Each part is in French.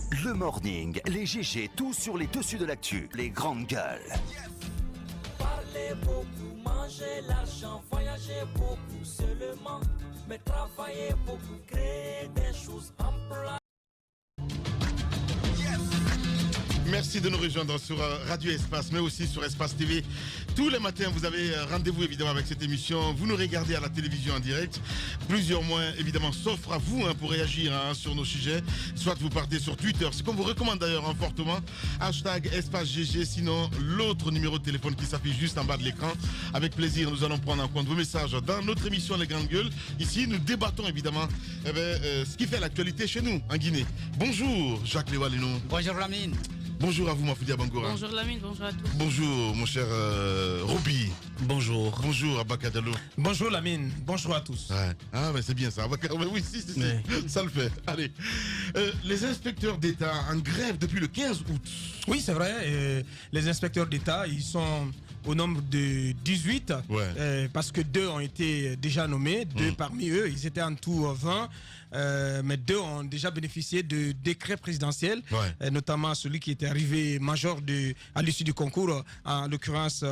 Le morning, les GG, tout sur les dessus de l'actu, les grandes gueules. Parler beaucoup, manger l'argent, voyager beaucoup seulement, mais travailler beaucoup, créer des choses en place. Merci de nous rejoindre sur Radio Espace, mais aussi sur Espace TV. Tous les matins, vous avez rendez-vous évidemment avec cette émission. Vous nous regardez à la télévision en direct. Plusieurs moyens évidemment s'offrent à vous pour réagir sur nos sujets. Soit vous partez sur Twitter, ce qu'on vous recommande d'ailleurs fortement. Hashtag Espace GG, sinon l'autre numéro de téléphone qui s'affiche juste en bas de l'écran. Avec plaisir, nous allons prendre en compte vos messages dans notre émission Les Grandes Gueules. Ici, nous débattons évidemment ce qui fait l'actualité chez nous en Guinée. Bonjour Jacques Lewalinou. Bonjour Lamine. Bonjour à vous, Mafoudia Bangoura. Bonjour Lamine, bonjour à tous. Bonjour, mon cher Roby. Bonjour. Bonjour, Abaka Diallo. Bonjour Lamine, bonjour à tous. Ouais. Ah, mais c'est bien ça. Abaka... Oui, si, ça le fait. Allez. Les inspecteurs d'État en grève depuis le 15 août. Oui, c'est vrai. Les inspecteurs d'État, ils sont au nombre de 18, parce que 2 ont été déjà nommés. 2 parmi eux, ils étaient en tout 20. Mais 2 ont déjà bénéficié de décrets présidentiels, notamment celui qui était arrivé major à l'issue du concours, en l'occurrence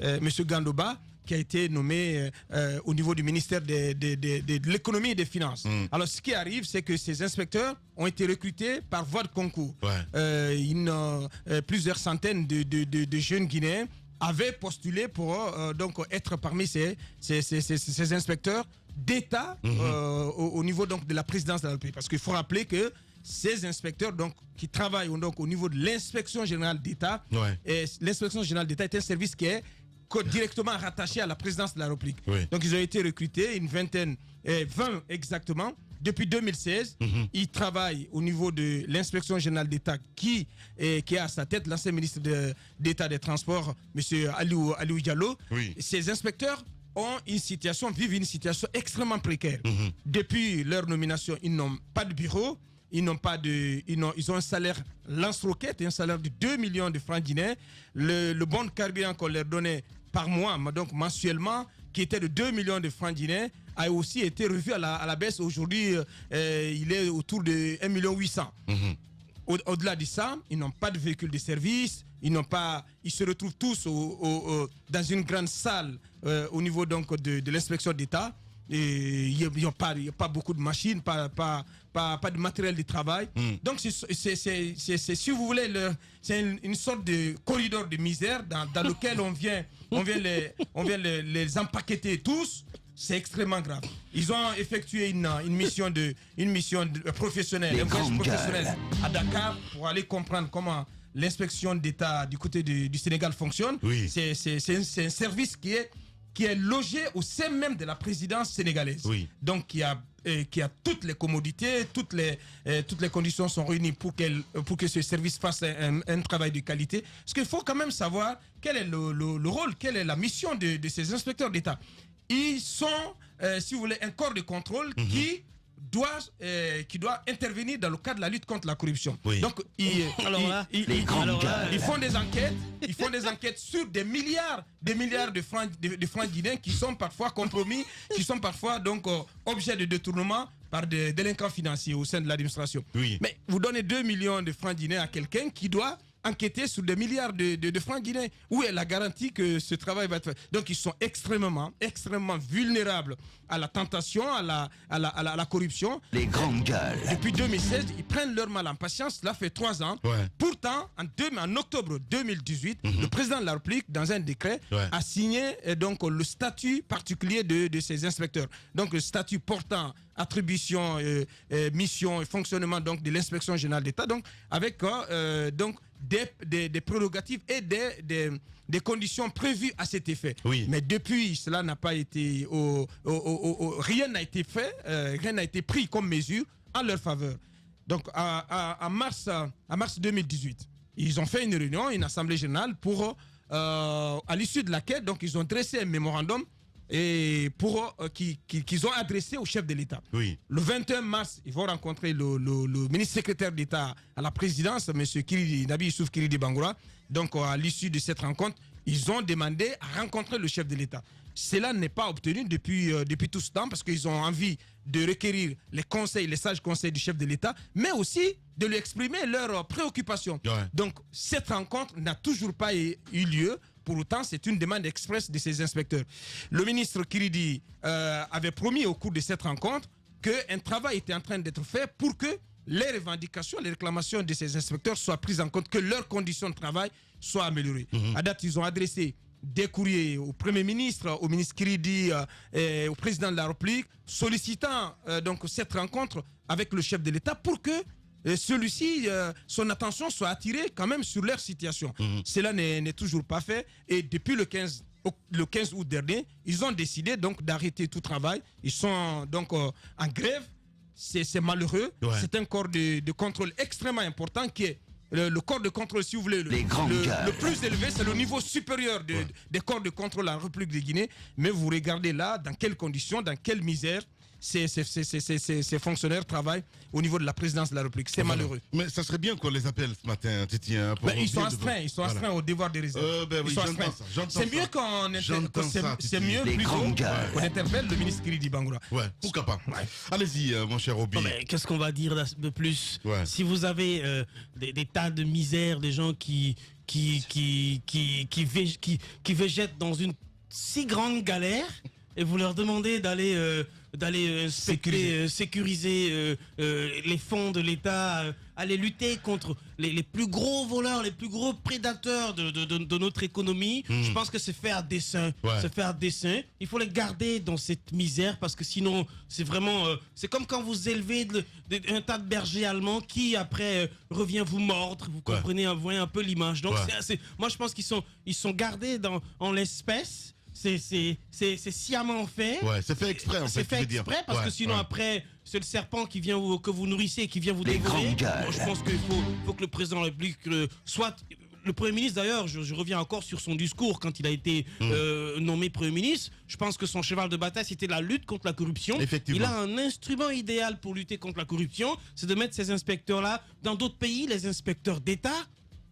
M. Gandoba, qui a été nommé au niveau du ministère de l'économie et des finances. Alors ce qui arrive, c'est que ces inspecteurs ont été recrutés par voie de concours. Plusieurs centaines de jeunes Guinéens avaient postulé pour donc être parmi ces inspecteurs d'État au niveau donc de la présidence de la République. Parce qu'il faut rappeler que ces inspecteurs donc, qui travaillent donc, au niveau de l'inspection générale d'État, et l'inspection générale d'État est un service qui est directement rattaché à la présidence de la République. Donc ils ont été recrutés, une vingtaine, 20 exactement, depuis 2016. Ils travaillent au niveau de l'inspection générale d'État qui a à sa tête l'ancien ministre d'État des Transports, M. Aliou Diallo. Ces inspecteurs vivent une situation extrêmement précaire. Depuis leur nomination, ils n'ont pas de bureau. Ils ont un salaire lance-roquette, un salaire de 2 millions de francs guinéens. Le bon de carburant qu'on leur donnait par mois, donc mensuellement, qui était de 2 millions de francs guinéens, a aussi été revu à la baisse. Aujourd'hui, il est autour de 1,8 million. Au-delà de ça, ils n'ont pas de véhicule de service. Ils se retrouvent tous dans une grande salle au niveau donc de l'inspection d'État. Il n'y a pas beaucoup de machines, pas de matériel de travail. Donc si vous voulez, c'est une sorte de corridor de misère dans lequel on vient les empaqueter tous. C'est extrêmement grave. Ils ont effectué une mission professionnelle, un voyage professionnel à Dakar pour aller comprendre comment l'inspection d'État du côté du Sénégal fonctionne. C'est un service qui est logé au sein même de la présidence sénégalaise. Donc qui a toutes les commodités, toutes les conditions sont réunies pour que ce service fasse un travail de qualité. Parce qu'il faut quand même savoir quel est le rôle, quelle est la mission de ces inspecteurs d'État. Ils sont, si vous voulez, un corps de contrôle qui doit intervenir dans le cadre de la lutte contre la corruption. Donc, ils font des enquêtes sur des milliards de francs guinéens qui sont parfois compromis, qui sont parfois donc objets de détournement par des délinquants financiers au sein de l'administration. Mais vous donnez 2 millions de francs guinéens à quelqu'un qui doit enquêter sur des milliards de francs guinéens. Où est la garantie que ce travail va être fait? Donc ils sont extrêmement vulnérables à la tentation, à la corruption. Les grandes gueules. Depuis 2016, ils prennent leur mal en patience. Cela fait 3 ans. Pourtant, en octobre 2018, le président de la République, dans un décret, a signé donc le statut particulier de ces inspecteurs. Donc le statut portant attribution, mission et fonctionnement donc de l'inspection générale d'État, donc avec donc des prérogatives et des conditions prévues à cet effet. Mais depuis, cela n'a pas été rien n'a été fait, rien n'a été pris comme mesure en leur faveur. Donc en mars 2018, ils ont fait une réunion, une assemblée générale pour à l'issue de laquelle donc ils ont dressé un mémorandum et qu'ils ont adressé au chef de l'État. Le 21 mars, ils vont rencontrer le ministre secrétaire d'État à la présidence, M. Nabi Youssouf Kiridi Bangoura. Donc, à l'issue de cette rencontre, ils ont demandé à rencontrer le chef de l'État. Cela n'est pas obtenu depuis tout ce temps parce qu'ils ont envie de requérir les conseils, les sages conseils du chef de l'État, mais aussi de lui exprimer leurs préoccupations. Ouais. Donc, cette rencontre n'a toujours pas eu lieu. Pour autant, c'est une demande expresse de ces inspecteurs. Le ministre Kiridi avait promis au cours de cette rencontre qu'un travail était en train d'être fait pour que les revendications, les réclamations de ces inspecteurs soient prises en compte, que leurs conditions de travail soient améliorées. À date, ils ont adressé des courriers au Premier ministre, au ministre Kiridi et au président de la République, sollicitant donc cette rencontre avec le chef de l'État pour que celui-ci, son attention soit attirée quand même sur leur situation. Cela n'est toujours pas fait et depuis le 15 août dernier, ils ont décidé donc d'arrêter tout travail. Ils sont donc en grève. C'est malheureux. Ouais. C'est un corps de contrôle extrêmement important qui est le corps de contrôle, si vous voulez, le plus élevé, c'est le niveau supérieur des corps de contrôle en République de Guinée. Mais vous regardez là, dans quelles conditions, dans quelle misère ces fonctionnaires travaillent au niveau de la présidence de la République. C'est malheureux. Mais ça serait bien qu'on les appelle ce matin, Titi. Hein, ils sont astreints au devoir des réserves. Oui, c'est mieux c'est mieux plutôt qu'on interpelle le ministre Kiridi Bangoura. Ouais, pourquoi pas. Ouais. Allez-y, mon cher Obi. Qu'est-ce qu'on va dire de plus? Si vous avez des tas de misères, des gens qui végètent dans une si grande galère, et vous leur demandez d'aller sécuriser les fonds de l'État, aller lutter contre les plus gros voleurs, les plus gros prédateurs de notre économie. Je pense que c'est fait à dessein. Il faut les garder dans cette misère parce que sinon, c'est vraiment... c'est comme quand vous élevez un tas de bergers allemands qui, après, revient vous mordre. Vous comprenez, vous voyez un peu l'image. Donc, moi, je pense qu'ils sont gardés en l'espèce. C'est sciemment fait. Ouais, c'est fait exprès en fait. C'est fait exprès parce que sinon après c'est le serpent qui vient que vous nourrissez qui vient vous dévorer. Moi, je pense qu'il faut que le président de la République soit le Premier ministre d'ailleurs, je reviens encore sur son discours quand il a été nommé Premier ministre. Je pense que son cheval de bataille c'était la lutte contre la corruption. Il a un instrument idéal pour lutter contre la corruption, c'est de mettre ces inspecteurs là dans d'autres pays, les inspecteurs d'État.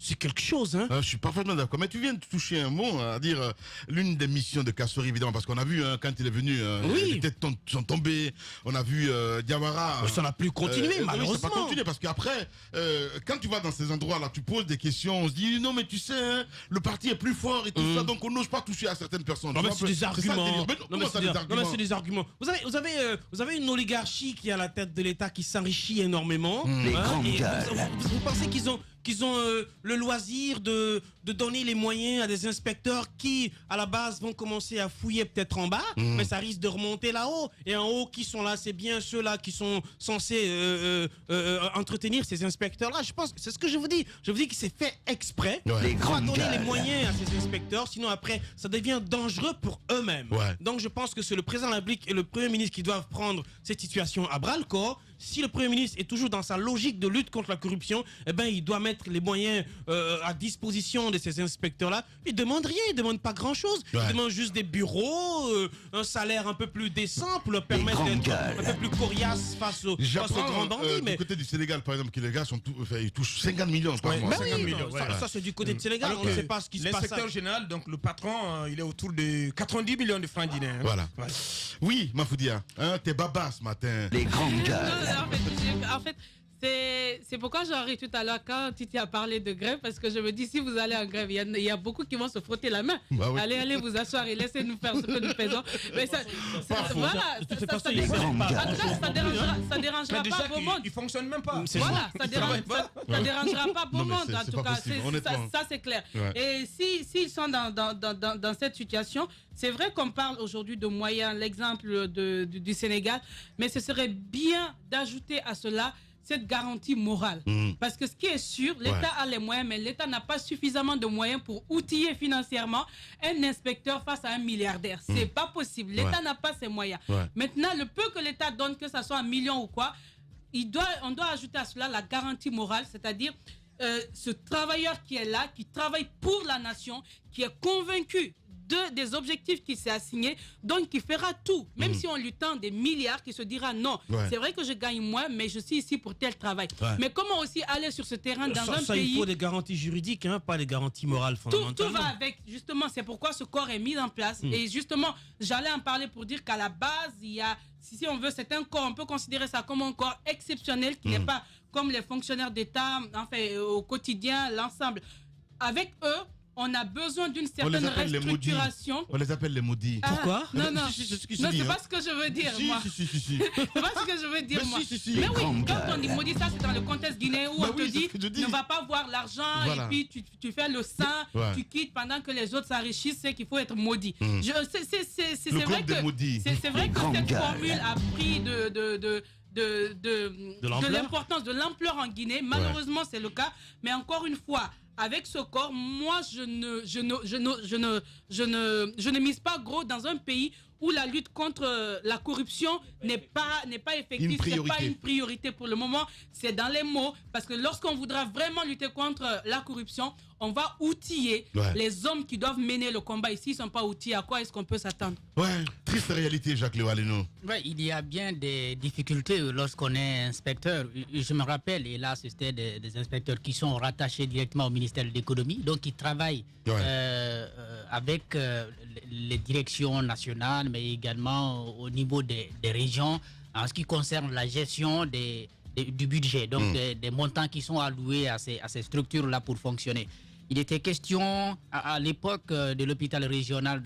C'est quelque chose, hein. Je suis parfaitement d'accord. Mais tu viens de toucher un mot, à dire l'une des missions de Kassori, évidemment, parce qu'on a vu quand il est venu, les têtes sont tombées. On a vu Diawara. Ça n'a plus continué, malheureusement. Ça n'a pas continué parce qu'après, quand tu vas dans ces endroits-là, tu poses des questions, on se dit non, mais tu sais, hein, le parti est plus fort et tout ça, donc on n'ose pas toucher à certaines personnes. Non, mais c'est des arguments. Non, mais c'est des arguments. Vous avez une oligarchie qui est à la tête de l'État qui s'enrichit énormément. Vous pensez qu'ils ont le loisir de donner les moyens à des inspecteurs qui, à la base, vont commencer à fouiller peut-être en bas, mais ça risque de remonter là-haut. Et en haut, qui sont là, c'est bien ceux-là qui sont censés entretenir ces inspecteurs-là. Je pense, c'est ce que je vous dis. Je vous dis que c'est fait exprès. Il faut donner les moyens à ces inspecteurs, sinon après, ça devient dangereux pour eux-mêmes. Donc je pense que c'est le président de la République et le Premier ministre qui doivent prendre cette situation à bras-le-corps. Si le Premier ministre est toujours dans sa logique de lutte contre la corruption, eh ben, il doit mettre les moyens à disposition de ces inspecteurs-là. Il ne demande rien, il ne demande pas grand-chose. Il demande juste des bureaux, un salaire un peu plus décent pour leur permettre d'être un peu plus coriace face aux grands bandits. Du côté du Sénégal, par exemple, que les gars ils touchent 50 millions par mois. 50 millions, ça, c'est du côté du Sénégal. Alors on ne sait pas ce qui se passe. L'inspecteur général, donc le patron, il est autour de 90 millions de francs guinéens. Voilà. Oui, Mafoudia, t'es baba ce matin. Les grandes gueules. En fait, c'est pourquoi j'ai ri tout à l'heure quand Titi a parlé de grève, parce que je me dis, si vous allez en grève, il y a beaucoup qui vont se frotter la main. Allez vous asseoir et laissez-nous faire ce que nous faisons. Mais ça dérangera pas beau monde. Il ne fonctionne même pas. Voilà, ça dérangera pas beau monde. En tout cas, ça c'est clair. Et s'ils sont dans cette situation, c'est vrai qu'on parle aujourd'hui de moyens, l'exemple du Sénégal, mais ce serait bien d'ajouter à cela cette garantie morale. Parce que ce qui est sûr, l'État a les moyens, mais l'État n'a pas suffisamment de moyens pour outiller financièrement un inspecteur face à un milliardaire. C'est pas possible. L'État n'a pas ces moyens. Maintenant, le peu que l'État donne, que ça soit un million ou quoi, on doit ajouter à cela la garantie morale, c'est-à-dire ce travailleur qui est là, qui travaille pour la nation, qui est convaincu des objectifs qu'il s'est assignés, donc il fera tout, même si on lui tend des milliards, qui se dira non, c'est vrai que je gagne moins, mais je suis ici pour tel travail. Mais comment aussi aller sur ce terrain dans un pays... Il faut des garanties juridiques, hein, pas des garanties morales fondamentales. Tout va avec, justement, c'est pourquoi ce corps est mis en place. Et justement, j'allais en parler pour dire qu'à la base, il y a, si on veut, c'est un corps, on peut considérer ça comme un corps exceptionnel qui n'est pas comme les fonctionnaires d'État, enfin, au quotidien, l'ensemble. Avec eux, on a besoin d'une certaine restructuration. On les appelle les maudits. Pourquoi? Non, c'est pas ce que je veux dire, moi. C'est pas ce que je veux dire, moi. Mais oui, quand on dit maudit, ça, c'est dans le contexte guinéen où on te dit ne va pas voir l'argent et puis tu fais le sein, tu quittes pendant que les autres s'enrichissent, c'est qu'il faut être maudit. C'est vrai que cette formule a pris de l'importance, de l'ampleur en Guinée. Malheureusement, c'est le cas. Mais encore une fois, avec ce corps, moi, je ne mise pas gros dans un pays où la lutte contre la corruption n'est pas effective, c'est pas une priorité pour le moment, c'est dans les mots, parce que lorsqu'on voudra vraiment lutter contre la corruption, on va outiller les hommes qui doivent mener le combat. Ici, ils ne sont pas outillés. À quoi est-ce qu'on peut s'attendre? Ouais, triste réalité, Jacques Léo-Aleno. Ouais, il y a bien des difficultés lorsqu'on est inspecteur. Je me rappelle, et là, c'était des inspecteurs qui sont rattachés directement au ministère de l'économie, donc qui travaillent avec les directions nationales, mais également au niveau des régions, en ce qui concerne la gestion du budget, donc des montants qui sont alloués à ces structures-là pour fonctionner. Il était question à l'époque de l'hôpital régional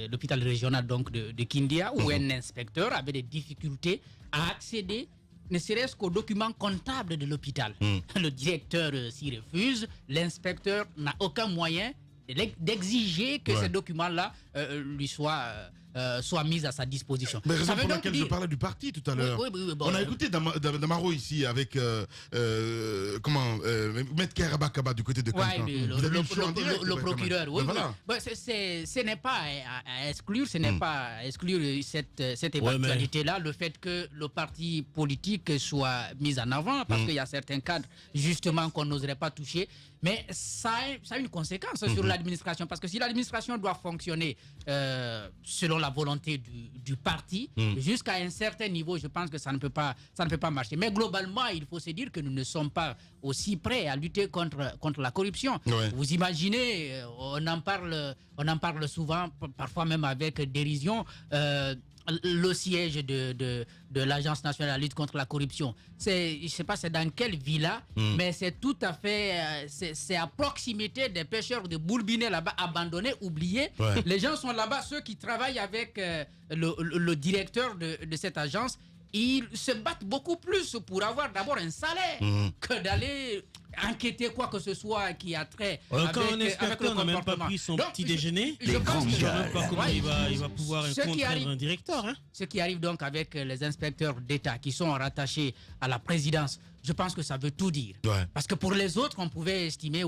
l'hôpital régional donc de Kindia, où un inspecteur avait des difficultés à accéder ne serait-ce qu'aux documents comptables de l'hôpital. Le directeur s'y refuse, l'inspecteur n'a aucun moyen d'exiger que ces documents-là lui soient mis à sa disposition. Mais raison pour laquelle je parlais du parti tout à l'heure. On a écouté Damaro ici avec Maître Karabakaba du côté de Kankan. Le procureur. Ce n'est pas à exclure, cette éventualité-là, le fait que le parti politique soit mis en avant, parce qu'il y a certains cadres justement qu'on n'oserait pas toucher. Mais ça a une conséquence sur l'administration, parce que si l'administration doit fonctionner selon la volonté du parti, jusqu'à un certain niveau, je pense que ça ne peut pas marcher. Mais globalement, il faut se dire que nous ne sommes pas aussi prêts à lutter contre la corruption. Vous imaginez, on en parle souvent, parfois même avec dérision. Le siège de l'Agence nationale de la lutte contre la corruption, je ne sais pas c'est dans quelle villa, mais c'est tout à fait, c'est à proximité des pêcheurs de Boulbinet là-bas, abandonnés, oubliés. Les gens sont là-bas, ceux qui travaillent avec le directeur de cette agence, ils se battent beaucoup plus pour avoir d'abord un salaire que d'aller enquêter quoi que ce soit qui a trait avec le comportement. N'a même pas pris son petit déjeuner. Je pense que je ne sais même pas comment il va pouvoir contraindre un directeur. Ce qui arrive donc avec les inspecteurs d'État qui sont rattachés à la présidence, je pense que ça veut tout dire. Parce que pour les autres, on pouvait estimer,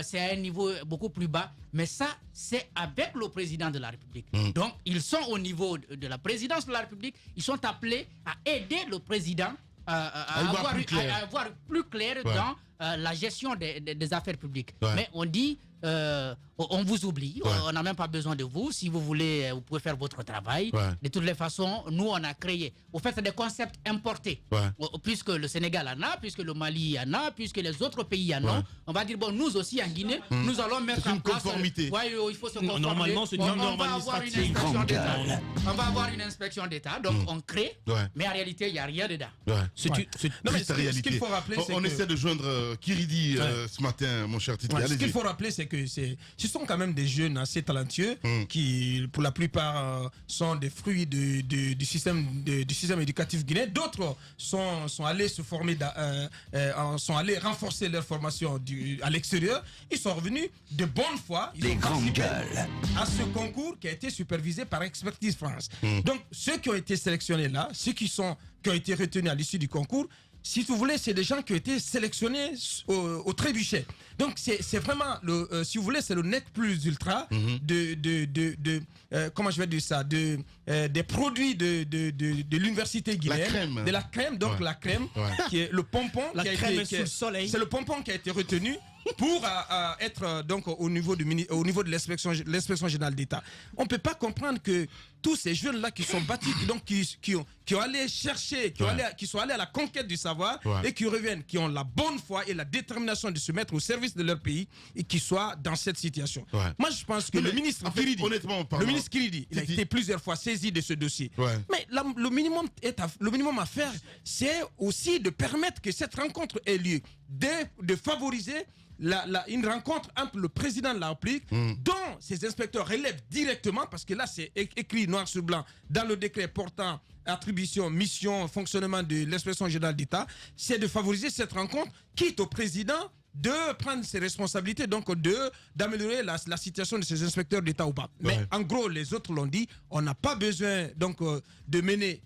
c'est à un niveau beaucoup plus bas, mais ça, c'est avec le président de la République. Donc, ils sont au niveau de la présidence de la République, ils sont appelés à aider le président à avoir plus clair dans la gestion des affaires publiques. Mais on dit, on vous oublie, on n'a même pas besoin de vous. Si vous voulez, vous pouvez faire votre travail. De toutes les façons, nous, on a créé. Au fait, c'est des concepts importés. Puisque le Sénégal en a, puisque le Mali en a, puisque les autres pays en ont, on va dire, bon, nous aussi en Guinée, nous allons mettre en place... conformité. Il faut se conformer. Normalement, c'est une norme administrative. On va avoir une inspection d'État, donc on crée, mais en réalité, il n'y a rien dedans. Ce qu'il faut rappeler, c'est on essaie de joindre Kiridi ce matin, mon cher Titi. Ce qu'il faut rappeler, c'est que ce sont quand même des jeunes assez talentueux qui, pour la plupart, sont des fruits du système éducatif guinéen. D'autres sont allés se former, sont allés renforcer leur formation à l'extérieur. Ils sont revenus de bonne foi. Ils ont participé à ce concours qui a été supervisé par Expertise France. Donc, ceux qui ont été sélectionnés là, ceux qui ont été retenus à l'issue du concours, si vous voulez, c'est des gens qui ont été sélectionnés au trébuchet. Donc, c'est vraiment, si vous voulez, c'est le net plus ultra comment je vais dire ça, des produits de l'université guinéenne. De la crème, donc la crème, qui est le pompon. La crème sous le soleil. C'est le pompon qui a été retenu pour être donc au niveau de l'inspection générale d'État. On ne peut pas comprendre que tous ces jeunes-là qui sont battus, donc qui ont allé chercher, qui sont allés à la conquête du savoir et qui reviennent, qui ont la bonne foi et la détermination de se mettre au service de leur pays et qui soient dans cette situation. Moi, je pense que le ministre Kiridi, il a été plusieurs fois saisi de ce dossier. Mais le minimum à faire, c'est aussi de permettre que cette rencontre ait lieu, de favoriser une rencontre entre le président de la République, dont ces inspecteurs relèvent directement, parce que là c'est écrit noir sur blanc dans le décret portant attribution, mission, fonctionnement de l'inspection générale d'État, c'est de favoriser cette rencontre, quitte au président de prendre ses responsabilités, donc d'améliorer la situation de ces inspecteurs d'État ou pas. Mais en gros, les autres l'ont dit, on n'a pas besoin donc de mener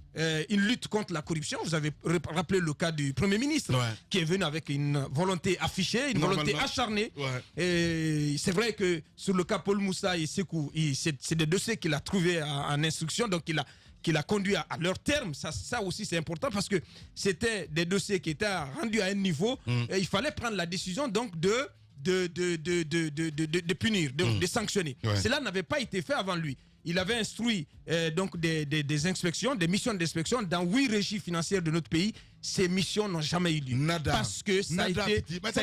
une lutte contre la corruption. Vous avez rappelé le cas du Premier ministre qui est venu avec une volonté affichée, une volonté acharnée. Et c'est vrai que sur le cas Paul Moussa et Sekou, c'est des dossiers qu'il a trouvés en instruction, donc qu'il a conduit à leur terme. Ça aussi c'est important parce que c'était des dossiers qui étaient rendus à un niveau et il fallait prendre la décision donc de punir, de sanctionner. Cela n'avait pas été fait avant lui. Il avait instruit donc des inspections, des missions d'inspection dans 8 régies financières de notre pays. Ces missions n'ont jamais eu lieu. Parce que ça a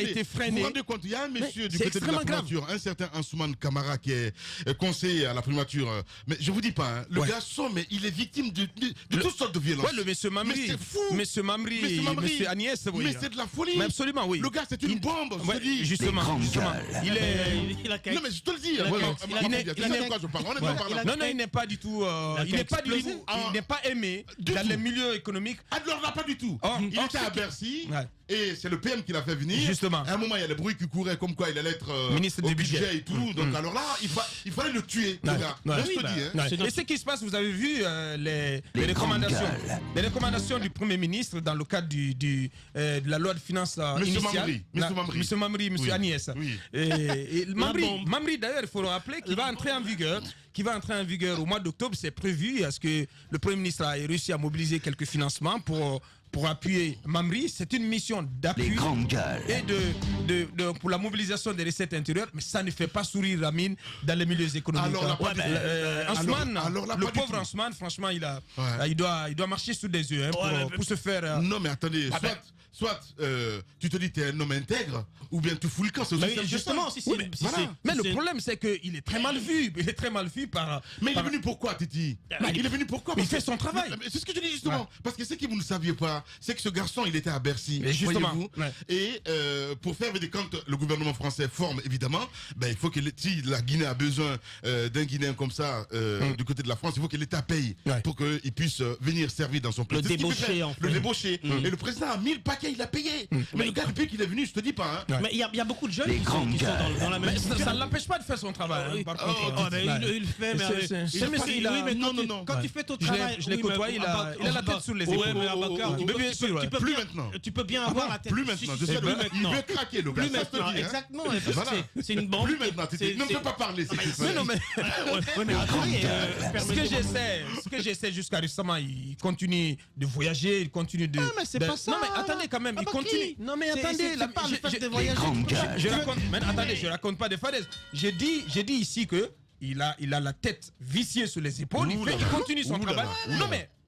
été freiné. Vous vous rendez compte, il y a un monsieur du côté de la primature, un certain Ansoumane Kamara qui est conseiller à la primature. Mais je vous dis pas, le garçon, mais il est victime de toutes sortes de violences. Oui, le monsieur Mamri. Mais c'est fou. Monsieur Mamri, monsieur Agnès. Oui. Mais c'est de la folie. Mais absolument, oui. Le gars, c'est une bombe, je te dis. Justement. Il a non, mais je te le dis. Non, il n'est pas du tout. Il n'est pas aimé dans les milieux économiques. Alors là, pas du tout. Il était à Bercy et c'est le PM qui l'a fait venir. Justement. À un moment, il y a des bruits qui couraient comme quoi il allait être ministre du budget et tout. Donc alors là, il fallait le tuer, le gars. Je te dis. Et ce qui se passe, vous avez vu les recommandations du Premier ministre dans le cadre de la loi de finances initiale. Monsieur Mamri, monsieur Agnès. Et Mamri, d'ailleurs, il faut le rappeler qu'il va entrer en vigueur au mois d'octobre, c'est prévu, parce que le Premier ministre a réussi à mobiliser quelques financements pour appuyer Mamri. C'est une mission d'appui et pour la mobilisation des recettes intérieures, mais ça ne fait pas sourire la mine dans les milieux économiques. Le pauvre Ansoumane, franchement, il doit marcher sous des yeux pour se faire... Non mais attendez, soit tu te dis que tu es un homme intègre, ou bien tu fous le camp. Justement, mais le problème c'est qu'il est très mal vu. Il est très mal vu par... Mais il est venu pourquoi, Titi? Il est venu pourquoi? Il fait son travail. C'est ce que je dis justement. Parce que ce que vous ne saviez pas, c'est que ce garçon, il était à Bercy. Justement. Et pour faire quand le gouvernement français forme, évidemment, il faut que si la Guinée a besoin d'un Guinéen comme ça, du côté de la France, il faut que l'État paye pour qu'il puisse venir servir dans son pays. Le débaucher. Et le président a mis le paquet, il a payé. Mais le gars, depuis qu'il est venu, je te dis pas. Mais il y a beaucoup de jeunes qui sont dans la même situation. Ça ne l'empêche pas de faire son travail. Par contre, il le fait, mais non. Quand tu fais ton travail, je l'ai côtoyé, il a la tête sous les épaules. Plus maintenant. Tu peux bien avoir la tête. Plus maintenant. Il veut craquer, le gars. Plus maintenant, exactement. C'est une bombe. Plus maintenant. Ne me fais pas parler. Ce que j'essaie jusqu'à récemment, il continue de voyager, il continue de... Non, mais c'est pas ça. Non, mais attendez quand même, il continue. Non, mais attendez, je raconte pas des falaises. J'ai dit ici que il a la tête viciée sur les épaules, il continue son travail.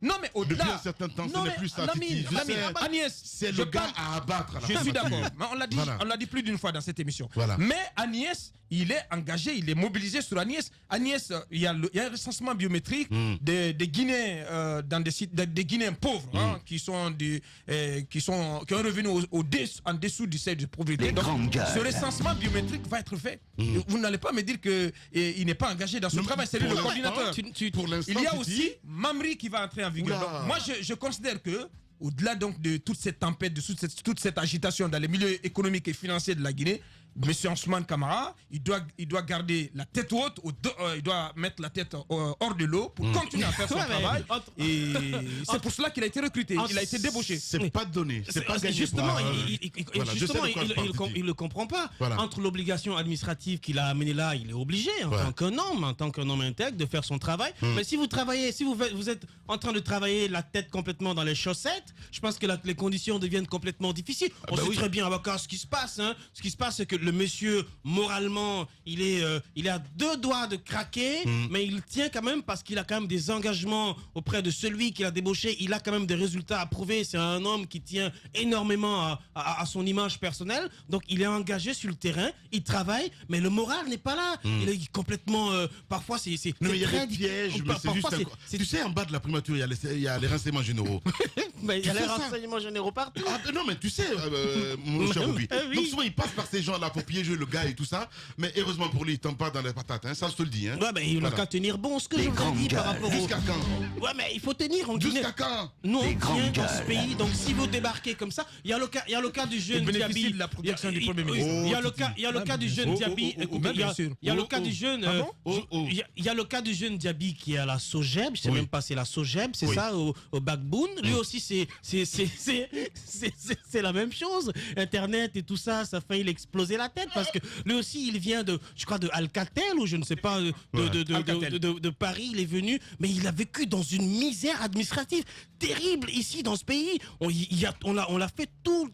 Non mais au-delà. Depuis un certain temps, ce n'est plus ça. Agnès, c'est le gars à abattre. Je suis d'accord. On l'a dit plus d'une fois dans cette émission. Mais Agnès, il est engagé, il est mobilisé sur Agnès. Agnès, il y a un recensement biométrique des Guinéens dans des sites, des Guinéens pauvres qui ont un revenu en dessous du seuil de pauvreté. Donc, ce recensement biométrique va être fait. Vous n'allez pas me dire qu'il n'est pas engagé dans ce travail. C'est lui le coordinateur. Il y a aussi Mamri qui va entrer en vigueur. Donc, moi, je considère que au-delà donc de toute cette tempête, de toute cette agitation dans les milieux économiques et financiers de la Guinée, Monsieur Ansoumane Kamara, il doit garder la tête haute, il doit mettre la tête hors de l'eau pour continuer à faire son travail. Et c'est pour cela qu'il a été recruté, il a été débauché. C'est pas donné, c'est pas gagné. Justement, il ne comprend pas. Entre l'obligation administrative qu'il a amenée là, il est obligé, en tant qu'un homme intègre, de faire son travail. Mais si vous travaillez, si vous êtes en train de travailler la tête complètement dans les chaussettes, je pense que les conditions deviennent complètement difficiles. On sait très bien, avocat, ce qui se passe. Ce qui se passe, c'est que le monsieur, moralement, il est à 2 doigts de craquer, mais il tient quand même parce qu'il a quand même des engagements auprès de celui qui l'a débauché. Il a quand même des résultats à prouver. C'est un homme qui tient énormément à son image personnelle. Donc, il est engagé sur le terrain, il travaille, mais le moral n'est pas là. Il est complètement... parfois, c'est non, mais il y a des pièges, mais c'est juste... Tu sais, en bas de la primature, il y a les renseignements généraux. Mais il y a les renseignements généraux partout. Non, mais tu sais, mon cher Ruby. Donc souvent, il passe par ces gens-là pour piéger le gars et tout ça. Mais heureusement pour lui, il tombe pas dans les patates. Hein, ça, je te le dis. Hein. Ouais, mais il n'a qu'à tenir bon. Ce que je vous dis par rapport Jusqu'à quand? Ouais, mais il faut tenir en Guinée. Jusqu'à quand? Nous, on tient dans ce pays. Donc, si vous débarquez comme ça, il y a le cas du jeune Diaby. de la protection du Premier ministre. Il y a le cas du jeune Diaby. Il y a le cas du jeune... Il y a le cas du jeune Diaby qui est à la Sogeb. Je sais même pas c'est la Sogeb, c'est ça, au Bagboun. Lui aussi, c'est la même chose. Internet et tout ça, ça a failli l'exploser la tête parce que lui aussi, il vient de, je crois, de Alcatel ou je ne sais pas, de Paris. Il est venu, mais il a vécu dans une misère administrative terrible ici dans ce pays. On l'a fait tout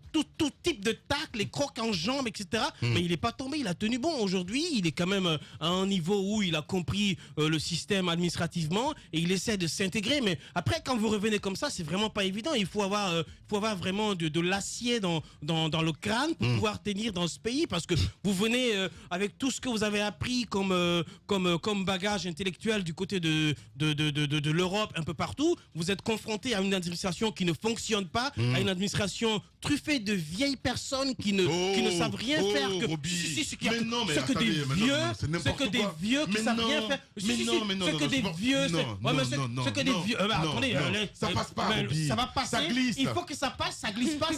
type de tacles, les crocs en jambes, etc. Mais il n'est pas tombé, il a tenu bon. Aujourd'hui, il est quand même à un niveau où il a compris le système administrativement et il essaie de s'intégrer. Mais après, quand vous revenez comme ça, c'est vraiment pas évident. Il faut avoir vraiment de l'acier dans le crâne pour pouvoir tenir dans ce pays parce que vous venez avec tout ce que vous avez appris comme bagage intellectuel du côté de l'Europe, un peu partout. Vous êtes confronté à une administration qui ne fonctionne pas, à une administration truffée de vieilles personnes qui ne savent rien faire que des vieux qui savent rien faire. Attendez, ça passe pas. Ça va passer. Ça glisse. Il faut que ça passe, ça glisse pas.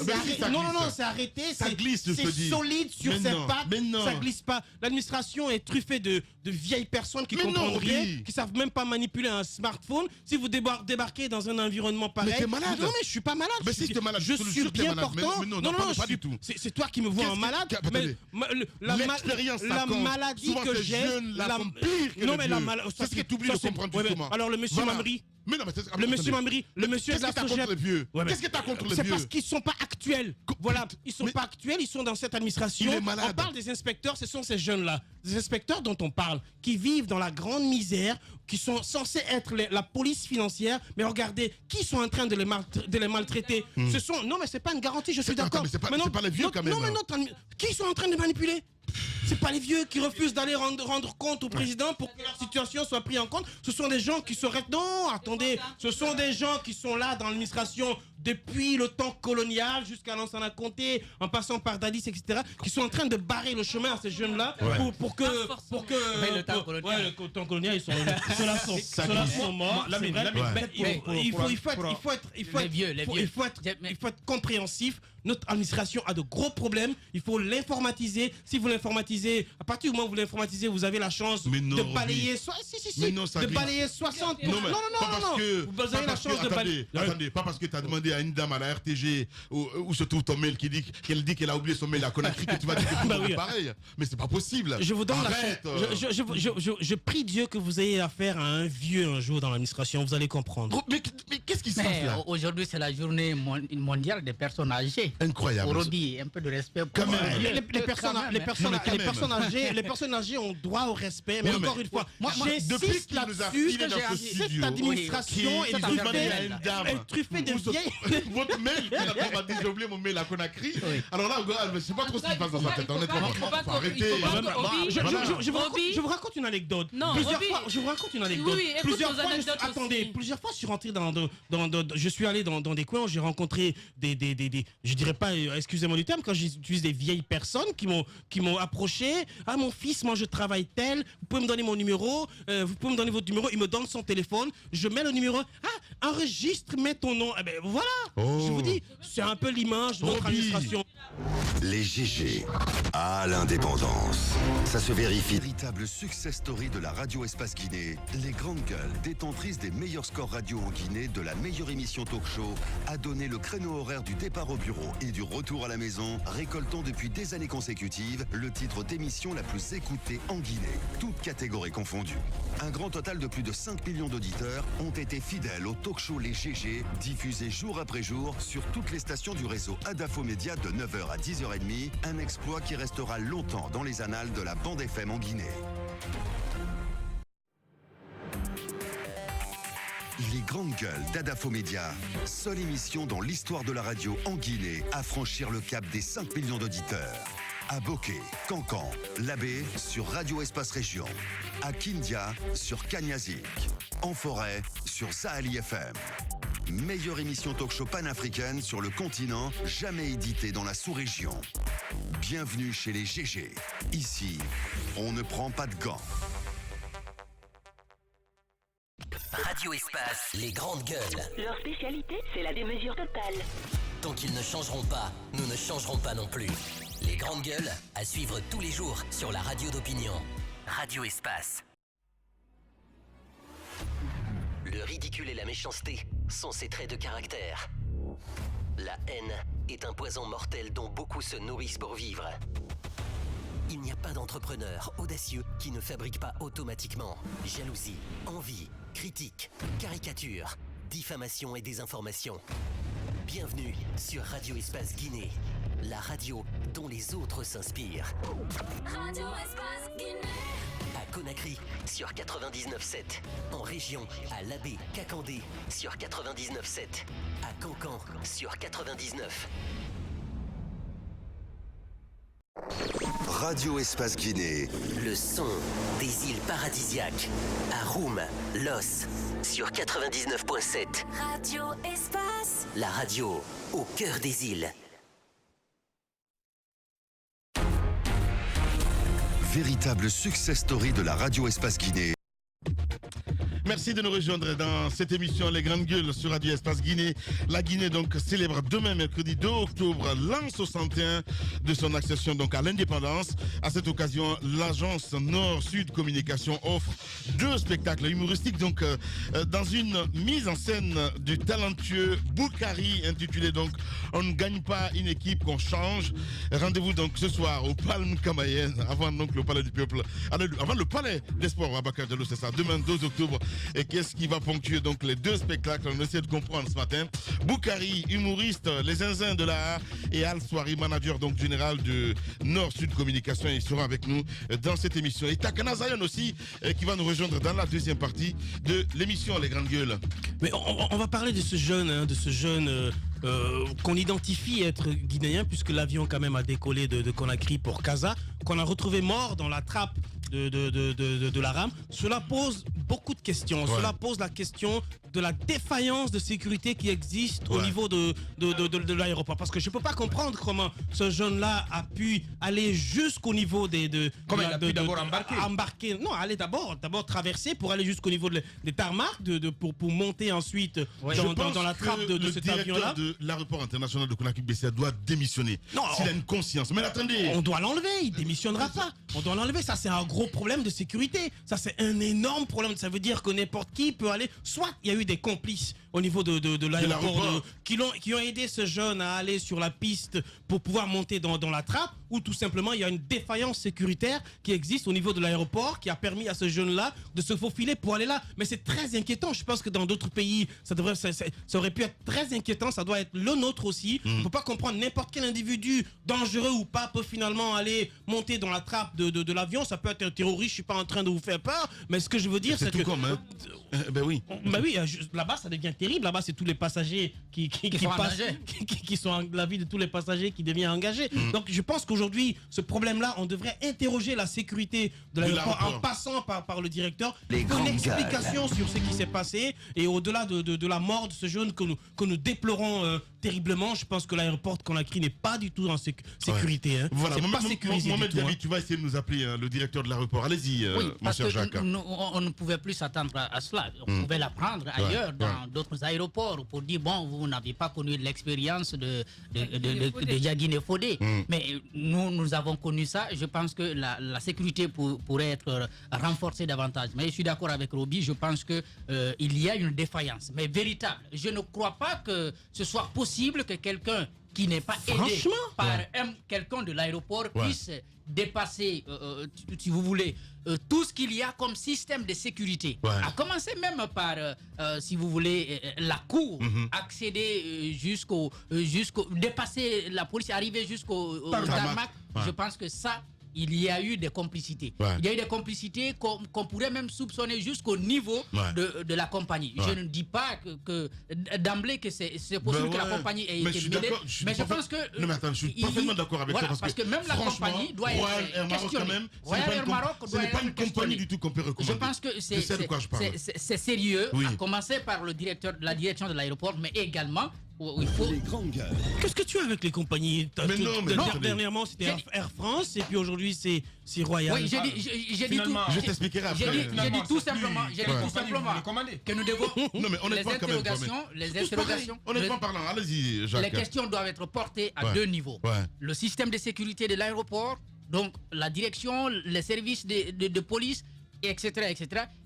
Non, c'est arrêté. Ça glisse, je te dis. C'est solide sur ses pattes. Ça glisse pas. L'administration est truffée de vieilles personnes qui comprennent rien, qui savent même pas manipuler un smartphone. Si vous débarquez dans un environnement pareil, mais t'es malade. Non, mais je suis pas malade. Mais si t'es malade, je suis bien portant. Non, pas du tout. C'est toi qui me vois en malade. La maladie que j'ai, non mais la maladie. C'est ce que tu oublies de comprendre justement. Alors le monsieur Mamri. Mais non, mais le monsieur Mamri, le monsieur de la Sogeb. Qu'est-ce que t'as contre les vieux? C'est parce qu'ils sont pas actuels. Voilà, ils sont pas actuels, ils sont dans cette administration. On parle des inspecteurs, ce sont ces jeunes-là, des inspecteurs dont on parle, qui vivent dans la grande misère, qui sont censés être la police financière, mais regardez, qui sont en train de les maltraiter. Ce sont, non mais c'est pas une garantie, je suis d'accord. Mais c'est pas les vieux quand même. Non mais qui sont en train de manipuler? C'est pas les vieux qui refusent d'aller rendre compte au président pour que leur situation soit prise en compte. Ce sont des gens qui seraient... Non, attendez. Ce sont des gens qui sont là dans l'administration depuis le temps colonial jusqu'à Lansana Conté, en passant par Dadis, etc., qui sont en train de barrer le chemin à ces jeunes-là pour que... Mais le temps colonial. Ouais, le temps colonial, ceux-là sont morts. Il faut être compréhensif. Notre administration a de gros problèmes. Il faut l'informatiser. Si vous l'informatisez, à partir du moment où vous l'informatisez, vous avez la chance de balayer... de balayer 60... Non, vous avez la chance de balayer... Attendez, pas parce que tu as demandé à une dame à la RTG où se trouve ton mail qu'elle dit qu'elle a oublié son mail à Conakry que tu vas dire que c'est pareil. Mais c'est pas possible. Je vous donne je prie Dieu que vous ayez affaire à un vieux un jour dans l'administration. Vous allez comprendre. Mais qu'est-ce qui se passe là? Aujourd'hui, c'est la journée mondiale des personnes âgées. Incroyable. Aujourd'hui, un peu de respect pour les personnes âgées ont droit au respect. Mais encore une fois, depuis qu'il nous a filé dans ce studio, cette administration est truffée de vieilles. Votre mail, il m'a dit j'ai oublié mon mail à Conakry. Alors là, je ne sais pas trop ce qui se passe dans sa tête. Honnêtement, faut arrêter. Je vous raconte une anecdote. Je vous raconte une anecdote. Plusieurs fois, je suis rentré je suis allé dans des coins où j'ai rencontré je dirais pas, excusez-moi du terme, quand j'utilise des vieilles personnes qui m'ont approché. Ah, mon fils, moi je travaille tel, vous pouvez me donner mon numéro, vous pouvez me donner votre numéro, il me donne son téléphone, je mets le numéro, enregistre, mets ton nom. Eh ben voilà, je vous dis, c'est un peu l'image de notre administration. Les GG à l'indépendance. Ça se vérifie. Véritable success story de la radio Espace Guinée. Les grandes gueules, détentrices des meilleurs scores radio en Guinée de la meilleure émission talk show, a donné le créneau horaire du départ au bureau et du retour à la maison, récoltant depuis des années consécutives le titre d'émission la plus écoutée en Guinée, toutes catégories confondues. Un grand total de plus de 5 millions d'auditeurs ont été fidèles au talk show Les GG, diffusé jour après jour sur toutes les stations du réseau Adafo Média de 9h à 10h30, un exploit qui restera longtemps dans les annales de la bande FM en Guinée. Les Grandes Gueules d'Adafo Média, seule émission dans l'histoire de la radio en Guinée à franchir le cap des 5 millions d'auditeurs. À Bokeh, Cancan, Labé sur Radio Espace Région. À Kindia sur Kanyazik. En forêt sur Sahali FM. Meilleure émission talk-show panafricaine sur le continent, jamais éditée dans la sous-région. Bienvenue chez les GG. Ici, on ne prend pas de gants. Radio Espace, les Grandes Gueules. Leur spécialité, c'est la démesure totale. Tant qu'ils ne changeront pas, nous ne changerons pas non plus. Les Grandes Gueules, à suivre tous les jours sur la radio d'opinion. Radio Espace. Le ridicule et la méchanceté sont ses traits de caractère. La haine est un poison mortel dont beaucoup se nourrissent pour vivre. Il n'y a pas d'entrepreneur audacieux qui ne fabrique pas automatiquement jalousie, envie, critique, caricature, diffamation et désinformation. Bienvenue sur Radio Espace Guinée, la radio dont les autres s'inspirent. Radio Espace Guinée. À Conakry sur 99.7, en région à Labé, Kakandé sur 99.7, à Cancan sur 99. Radio Espace Guinée. Le son des îles paradisiaques à Roum, Los sur 99.7. Radio Espace. La radio au cœur des îles. Véritable success story de la Radio Espace Guinée. Merci de nous rejoindre dans cette émission Les Grandes Gueules sur Radio Espace Guinée. La Guinée donc célèbre demain mercredi 2 octobre l'an 61 de son accession donc à l'indépendance. À cette occasion, l'agence Nord-Sud Communication offre 2 spectacles humoristiques donc dans une mise en scène du talentueux Boukari intitulé donc On ne gagne pas une équipe qu'on change. Rendez-vous donc ce soir au Palme Camayen avant donc le Palais du Peuple, avant le Palais des Sports à Bakar Diallo, c'est ça, demain 2 octobre. Et qu'est-ce qui va ponctuer donc les 2 spectacles? On essaie de comprendre ce matin. Boukari, humoriste, les zinzins de l'art, et Al Soari, manager donc général de Nord-Sud Communication, ils seront avec nous dans cette émission. Et Takana Zion aussi qui va nous rejoindre dans la deuxième partie de l'émission Les Grandes Gueules. Mais on va parler de ce jeune, qu'on identifie être guinéen, puisque l'avion quand même a décollé de Conakry pour Casa, qu'on a retrouvé mort dans la trappe de la rame. Cela pose beaucoup de questions. Ouais. Cela pose la question de la défaillance de sécurité qui existe au niveau de l'aéroport. Parce que je ne peux pas comprendre comment ce jeune-là a pu aller jusqu'au niveau Comment il a pu d'abord embarquer. Non, aller d'abord traverser pour aller jusqu'au niveau des tarmacs, pour monter ensuite dans la trappe de cet avion-là. De l'aéroport international de Conakry-Bessia doit démissionner. S'il a une conscience. Mais attendez. On doit l'enlever, il ne démissionnera pas. On doit l'enlever, ça c'est un gros problème de sécurité. Ça c'est un énorme problème. Ça veut dire que n'importe qui peut aller. Soit il y a eu des complices au niveau de l'aéroport qui ont aidé ce jeune à aller sur la piste pour pouvoir monter dans la trappe, ou tout simplement il y a une défaillance sécuritaire qui existe au niveau de l'aéroport qui a permis à ce jeune-là de se faufiler pour aller là. Mais c'est très inquiétant. Je pense que dans d'autres pays, ça aurait pu être très inquiétant. Ça doit être le nôtre aussi. On ne peut pas comprendre n'importe quel individu, dangereux ou pas, peut finalement aller monter dans la trappe de l'avion. Ça peut être un terroriste. Je suis pas en train de vous faire peur, mais ce que je veux dire, c'est que comme, hein? Ben oui. Là-bas, ça devient terrible. Là-bas, c'est tous les passagers qui passent, qui sont la vie de tous les passagers qui devient engagée. Donc, je pense qu'aujourd'hui, ce problème-là, on devrait interroger la sécurité de l'aéroport en passant par le directeur, une explication sur ce qui s'est passé, et au-delà de la mort de ce jeune que nous déplorons terriblement. Je pense que l'aéroport de Conakry n'est pas du tout en sécurité. Hein. Voilà, c'est pas sécurisé Mohamed du tout. David, tu vas essayer de nous appeler le directeur de l'aéroport. Allez-y, mon cher Jacques. On ne pouvait plus s'attendre à cela. On pouvait l'apprendre ailleurs, dans d'autres aéroports, pour dire, bon, vous n'avez pas connu l'expérience de Yaguine Fodé. Mais nous avons connu ça. Je pense que la sécurité pourrait être renforcée davantage. Mais je suis d'accord avec Roby, je pense qu'il y a une défaillance, mais véritable. Je ne crois pas que ce soit possible que quelqu'un qui n'est pas aidé par quelqu'un de l'aéroport puisse dépasser, si vous voulez, tout ce qu'il y a comme système de sécurité. À commencer même par, si vous voulez, la cour, accéder jusqu'au dépasser la police, arriver jusqu'au tarmac. Je pense que ça, il y a eu des complicités. Il y a eu des complicités qu'on pourrait même soupçonner jusqu'au niveau de la compagnie. Je ne dis pas que d'emblée que c'est possible que la compagnie ait été mêlée, mais je pense que... Non, mais attends, je suis parfaitement d'accord avec toi, parce que même la compagnie doit être questionnée. Royal Air Maroc ce n'est pas une compagnie du tout qu'on peut recommander. Je pense que c'est sérieux, à commencer par la direction de l'aéroport, mais également... Il faut... Les grandes gueules. Qu'est-ce que tu as avec les compagnies? Dernièrement, c'était Air France, et puis aujourd'hui, c'est Royal. Oui, j'ai dit tout. Je t'expliquerai après. J'ai dit tout simplement que nous devons... Non, mais honnêtement, les interrogations... Honnêtement parlant, allez-y, Jacques. Les questions doivent être portées à deux niveaux. Le système de sécurité de l'aéroport, donc la direction, les services de police, etc.,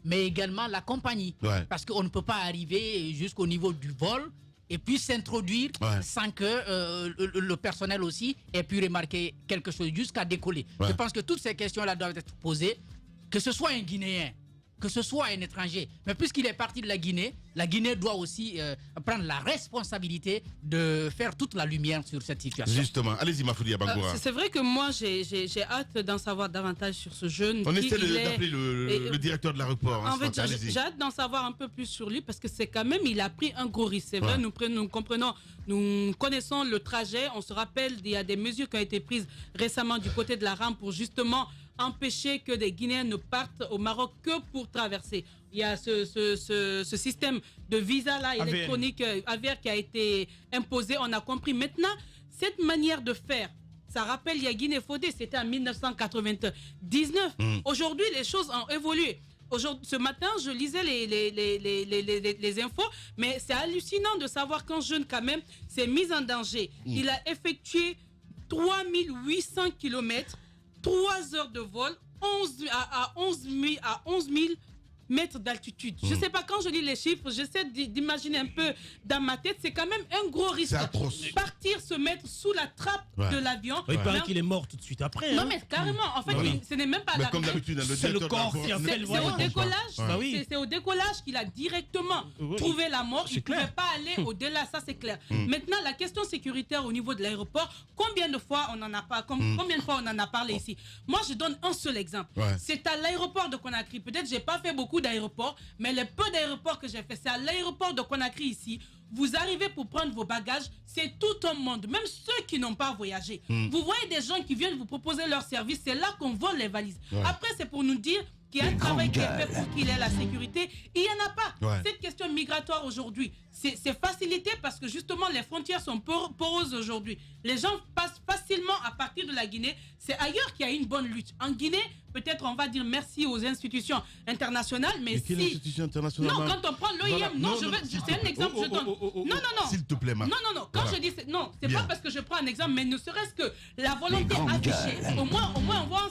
mais également la compagnie. Parce qu'on ne peut pas arriver jusqu'au niveau du vol et puis s'introduire sans que le personnel aussi ait pu remarquer quelque chose jusqu'à décoller. Je pense que toutes ces questions-là doivent être posées, que ce soit un Guinéen, que ce soit un étranger. Mais puisqu'il est parti de la Guinée doit aussi prendre la responsabilité de faire toute la lumière sur cette situation. Justement, allez-y Mafoudia Bangoura. C'est vrai que moi j'ai hâte d'en savoir davantage sur ce jeune. On essaie d'appeler le directeur de l'aéroport. En fait, j'ai hâte d'en savoir un peu plus sur lui parce que c'est quand même, il a pris un gros risque. C'est vrai, nous connaissons le trajet. On se rappelle, il y a des mesures qui ont été prises récemment du côté de la RAM pour justement empêcher que des Guinéens ne partent au Maroc que pour traverser. Il y a ce système de visa-là électronique AVR qui a été imposé. On a compris. Maintenant, cette manière de faire, ça rappelle Yaguine Fodé, c'était en 1999. Aujourd'hui, les choses ont évolué. Ce matin, je lisais les infos, mais c'est hallucinant de savoir qu'un jeune, quand même, s'est mis en danger. Il a effectué 3800 km, 3 heures de vol, 11 000 mètres d'altitude. Je ne sais pas, quand je lis les chiffres, j'essaie d'imaginer un peu dans ma tête, c'est quand même un gros risque. C'est atroce. Partir, se mettre sous la trappe de l'avion. Il paraît qu'il est mort tout de suite après. Non, mais carrément, en fait, ce n'est même pas la... Comme d'habitude, c'est le corps qui a fait le voyage. C'est au décollage qu'il a directement trouvé la mort. Il ne pouvait pas aller au-delà, ça c'est clair. Maintenant, la question sécuritaire au niveau de l'aéroport, combien de fois on en a parlé ici? Moi, je donne un seul exemple. C'est à l'aéroport de Conakry. Peut-être j'ai pas fait beaucoup d'aéroports, mais les peu d'aéroports que j'ai fait, c'est à l'aéroport de Conakry ici. Vous arrivez pour prendre vos bagages, c'est tout un monde, même ceux qui n'ont pas voyagé. Vous voyez des gens qui viennent vous proposer leur service, c'est là qu'on vole les valises. Après, c'est pour nous dire qu'il y a un travail qui est fait pour qu'il ait la sécurité. Il n'y en a pas. Cette question migratoire aujourd'hui, c'est facilité parce que justement les frontières sont poreuses aujourd'hui. Les gens passent facilement à partir de la Guinée. C'est ailleurs qu'il y a une bonne lutte. En Guinée, peut-être on va dire merci aux institutions internationales, mais quelle institution internationale? Non, quand on prend l'OIM, c'est un exemple que je donne. Non. S'il te plaît, Non. Quand je dis c'est pas parce que je prends un exemple, mais ne serait-ce que la volonté affichée. Au moins on voit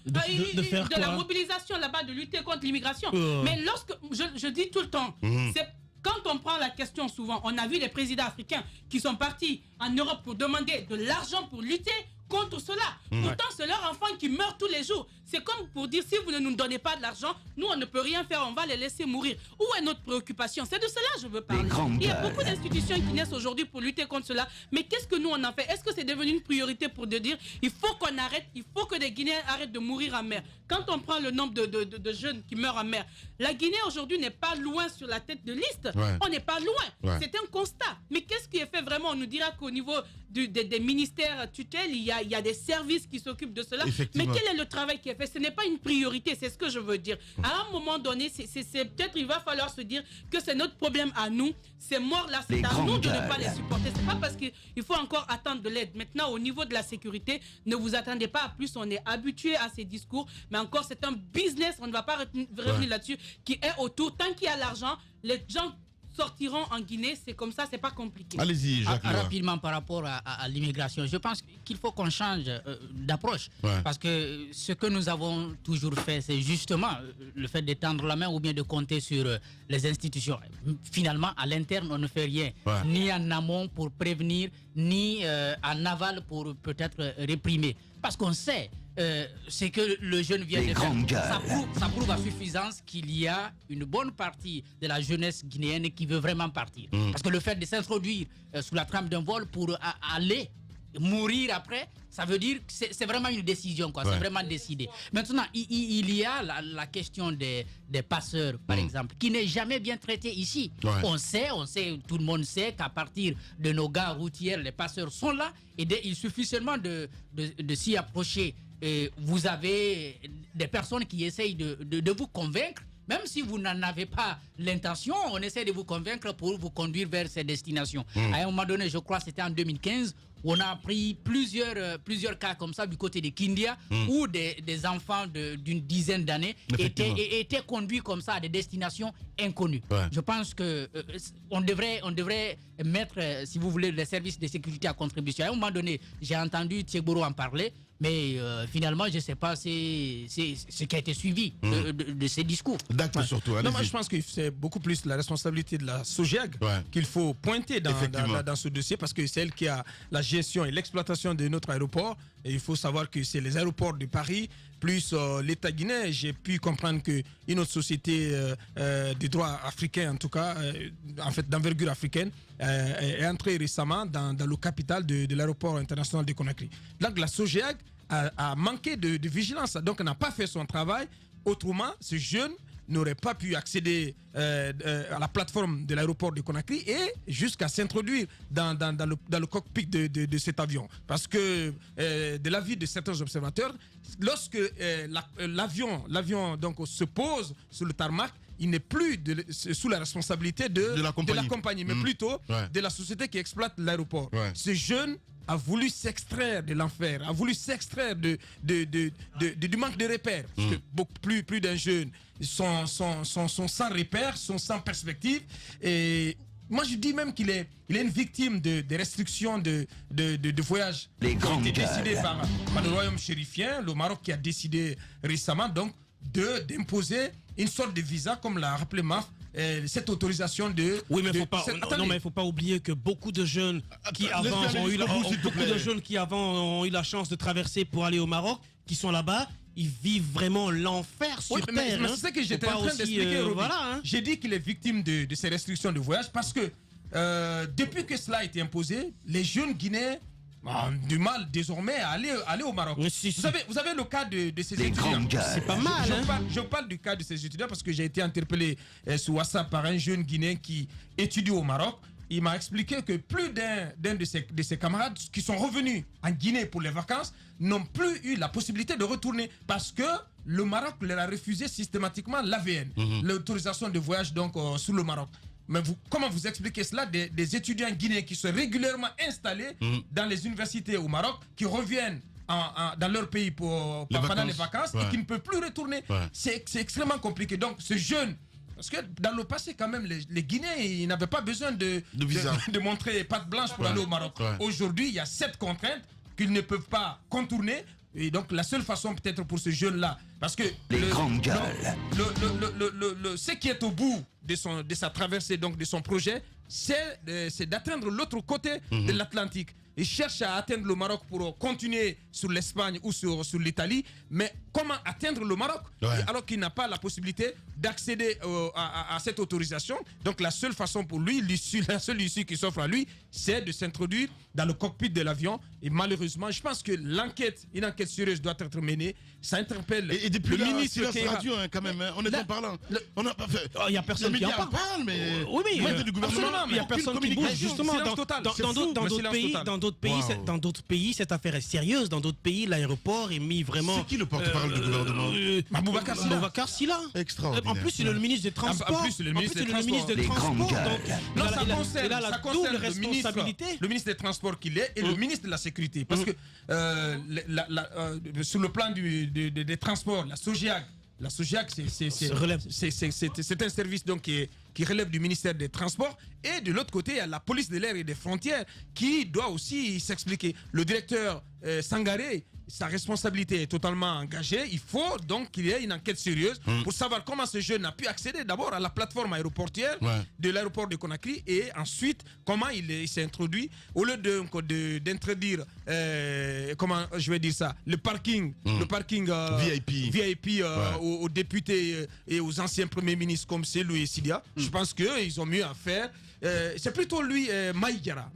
de la mobilisation là-bas, de lutter contre l'immigration. Mais lorsque je dis tout le temps, c'est quand on prend la question souvent, on a vu les présidents africains qui sont partis en Europe pour demander de l'argent pour lutter contre cela. Pourtant, c'est leur enfant qui meurt tous les jours. C'est comme pour dire, si vous ne nous donnez pas de l'argent, nous, on ne peut rien faire, on va les laisser mourir. Où est notre préoccupation? C'est de cela que je veux parler. Il y a beaucoup d'institutions qui naissent aujourd'hui pour lutter contre cela. Mais qu'est-ce que nous, on en fait? Est-ce que c'est devenu une priorité pour de dire, il faut qu'on arrête, il faut que des Guinéens arrêtent de mourir en mer? Quand on prend le nombre de jeunes qui meurent en mer, la Guinée aujourd'hui n'est pas loin sur la tête de liste. On n'est pas loin. C'est un constat. Mais qu'est-ce qui est fait vraiment? On nous dira qu'au niveau des ministères tutelles, il y a des services qui s'occupent de cela. Mais quel est le travail qui est c'est fait. Ce n'est pas une priorité, c'est ce que je veux dire. À un moment donné, peut-être il va falloir se dire que c'est notre problème à nous. Ces morts-là, c'est à nous de ne pas les supporter. C'est pas parce qu'il faut encore attendre de l'aide. Maintenant, au niveau de la sécurité, ne vous attendez pas à plus. On est habitué à ces discours. Mais encore, c'est un business, on ne va pas revenir là-dessus, qui est autour. Tant qu'il y a l'argent, les gens sortiront en Guinée, c'est comme ça, c'est pas compliqué. Allez-y, Jacques. Rapidement par rapport à l'immigration, je pense qu'il faut qu'on change d'approche. Parce que ce que nous avons toujours fait, c'est justement le fait d'étendre la main ou bien de compter sur les institutions. Finalement, à l'interne, on ne fait rien. Ni en amont pour prévenir, ni en aval pour peut-être réprimer. Parce qu'on sait c'est que le jeune vient de faire. Ça prouve à suffisance qu'il y a une bonne partie de la jeunesse guinéenne qui veut vraiment partir. Parce que le fait de s'introduire sous la trame d'un vol pour aller mourir après, ça veut dire que c'est vraiment une décision, quoi. C'est vraiment décidé. Maintenant, il y a la question des passeurs, par exemple, qui n'est jamais bien traitée ici. On sait, tout le monde sait qu'à partir de nos gares routières, les passeurs sont là et il suffit seulement de s'y approcher. Et vous avez des personnes qui essayent de vous convaincre, même si vous n'en avez pas l'intention, on essaie de vous convaincre pour vous conduire vers ces destinations. À un moment donné, je crois que c'était en 2015, on a pris plusieurs cas comme ça du côté de Kindia, où des enfants d'une dizaine d'années étaient conduits comme ça à des destinations inconnues. Je pense que on devrait mettre, si vous voulez, les services de sécurité à contribution. À un moment donné, j'ai entendu Tchegboro en parler, mais finalement, je ne sais pas ce qui a été suivi de ces discours. D'accord, surtout. Non, moi, je pense que c'est beaucoup plus la responsabilité de la SOGEAG qu'il faut pointer dans ce dossier, parce que c'est elle qui a la gestion et l'exploitation de notre aéroport. Et il faut savoir que c'est les aéroports de Paris, plus l'État guinéen. J'ai pu comprendre qu'une autre société de droit africain, en tout cas, en fait d'envergure africaine, est entrée récemment dans le capital de l'aéroport international de Conakry. Donc la SOGEAG a manqué de vigilance, donc n'a pas fait son travail. Autrement, ce jeune n'aurait pas pu accéder à la plateforme de l'aéroport de Conakry et jusqu'à s'introduire dans le cockpit de cet avion. Parce que, de l'avis de certains observateurs, lorsque l'avion donc se pose sur le tarmac, il n'est plus sous la responsabilité de la compagnie, mais plutôt de la société qui exploite l'aéroport. Ce jeune a voulu s'extraire de l'enfer, a voulu s'extraire du manque de repères. Parce que beaucoup plus d'un jeune sont sans repères, sont sans perspective. Et moi, je dis même qu'il est une victime des restrictions de voyage qui ont été décidées par le royaume chérifien, le Maroc qui a décidé récemment donc d'imposer une sorte de visa, comme l'a rappelé Maf, cette autorisation de... Oui, mais il ne faut pas oublier que beaucoup de jeunes qui avant ont eu la chance de traverser pour aller au Maroc, qui sont là-bas, ils vivent vraiment l'enfer sur terre. Mais c'est ça que j'étais en train d'expliquer, Robin. J'ai dit qu'il est victime de ces restrictions de voyage parce que depuis que cela a été imposé, les jeunes Guinéens ont du mal désormais à aller au Maroc. Vous avez le cas de ces étudiants. C'est pas mal. Je parle du cas de ces étudiants parce que j'ai été interpellé sur WhatsApp par un jeune Guinéen qui étudie au Maroc. Il m'a expliqué que plus d'un de ses camarades qui sont revenus en Guinée pour les vacances n'ont plus eu la possibilité de retourner parce que le Maroc leur a refusé systématiquement l'AVN, l'autorisation de voyage donc sur le Maroc. Mais comment vous expliquez cela, des étudiants guinéens qui sont régulièrement installés dans les universités au Maroc, qui reviennent dans leur pays pendant les vacances et qui ne peuvent plus retourner. C'est extrêmement compliqué. Donc ce jeune, parce que dans le passé quand même, les Guinéens, ils n'avaient pas besoin de montrer patte blanche pour aller au Maroc. Aujourd'hui, il y a 7 contraintes qu'ils ne peuvent pas contourner. Et donc la seule façon peut-être pour ce jeune-là, parce que ce qui est au bout de sa traversée, donc de son projet, c'est d'atteindre l'autre côté de l'Atlantique. Il cherche à atteindre le Maroc pour continuer sur l'Espagne ou sur l'Italie. Mais comment atteindre le Maroc alors qu'il n'a pas la possibilité d'accéder à cette autorisation? Donc la seule façon pour lui, la seule issue qui s'offre à lui, c'est de s'introduire dans le cockpit de l'avion. Et malheureusement, je pense que une enquête sérieuse doit être menée. Ça interpelle et depuis le ministre radio, quand même, honnêtement parlant. On n'a pas fait. Il n'y a personne qui en parle. Mais oui, du gouvernement, il n'y a personne qui bouge. Justement, dans d'autres dans d'autres pays, cette affaire est sérieuse. Dans d'autres pays, l'aéroport est mis vraiment. C'est qui le porte-parole du gouvernement? Boubacar Silla. Extraordinaire. En plus, c'est le ministre des Transports. En plus, c'est le ministre des Transports. Non, ça concerne le responsabilité. Le ministre des Transports qu'il est et le ministre de la Sécurité. Parce que sur le plan des transports, la SOGIAC, c'est un service donc qui relève du ministère des Transports. Et de l'autre côté, il y a la police de l'air et des frontières qui doit aussi s'expliquer. Le directeur Sangaré, sa responsabilité est totalement engagée. Il faut donc qu'il y ait une enquête sérieuse pour savoir comment ce jeune a pu accéder d'abord à la plateforme aéroportière de l'aéroport de Conakry et ensuite comment il s'est introduit. Au lieu d'introduire, comment je vais dire ça, le parking VIP aux députés et aux anciens premiers ministres comme c'est Louis Sidia, je pense qu'ils ont mieux à faire. C'est plutôt lui, Maïgara